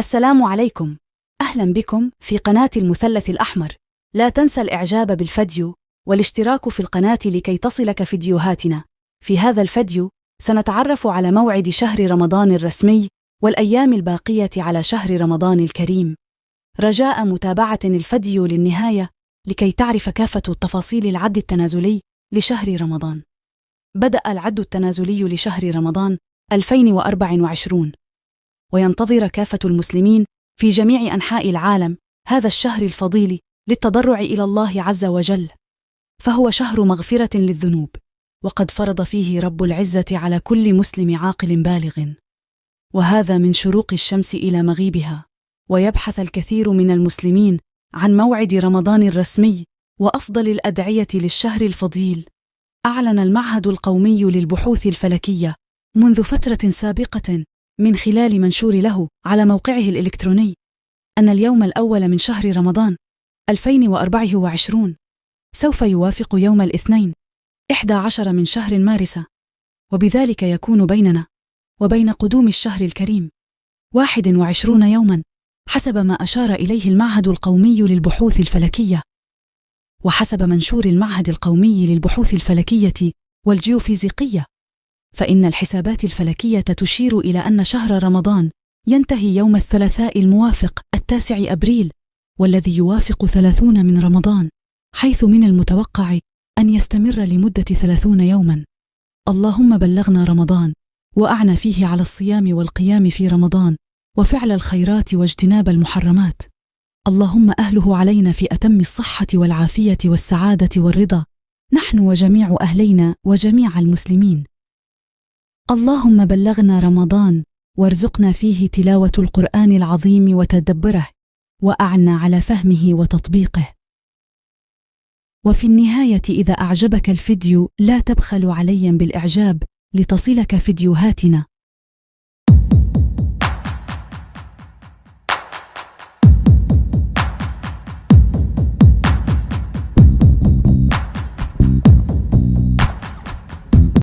السلام عليكم. أهلا بكم في قناة المثلث الأحمر. لا تنسى الإعجاب بالفيديو والاشتراك في القناة لكي تصلك فيديوهاتنا. في هذا الفيديو سنتعرف على موعد شهر رمضان الرسمي والأيام الباقية على شهر رمضان الكريم. رجاء متابعة الفيديو للنهاية لكي تعرف كافة التفاصيل العد التنازلي لشهر رمضان. بدأ العد التنازلي لشهر رمضان 2024، وينتظر كافة المسلمين في جميع أنحاء العالم هذا الشهر الفضيل للتضرع إلى الله عز وجل، فهو شهر مغفرة للذنوب، وقد فرض فيه رب العزة على كل مسلم عاقل بالغ، وهذا من شروق الشمس إلى مغيبها. ويبحث الكثير من المسلمين عن موعد رمضان الرسمي وأفضل الأدعية للشهر الفضيل. أعلن المعهد القومي للبحوث الفلكية منذ فترة سابقة من خلال منشور له على موقعه الإلكتروني أن اليوم الأول من شهر رمضان 2024 سوف يوافق يوم الاثنين 11 من شهر مارس، وبذلك يكون بيننا وبين قدوم الشهر الكريم 21 يوما حسب ما أشار إليه المعهد القومي للبحوث الفلكية. وحسب منشور المعهد القومي للبحوث الفلكية والجيوفيزيقية، فإن الحسابات الفلكية تشير إلى أن شهر رمضان ينتهي يوم الثلاثاء الموافق 9 أبريل، والذي يوافق 30 من رمضان، حيث من المتوقع أن يستمر لمدة 30 يوما. اللهم بلغنا رمضان وأعنا فيه على الصيام والقيام في رمضان وفعل الخيرات واجتناب المحرمات. اللهم أهله علينا في أتم الصحة والعافية والسعادة والرضا، نحن وجميع أهلينا وجميع المسلمين. اللهم بلغنا رمضان وارزقنا فيه تلاوة القرآن العظيم وتدبره، وأعنا على فهمه وتطبيقه. وفي النهاية، إذا أعجبك الفيديو لا تبخل عليا بالإعجاب لتصلك فيديوهاتنا،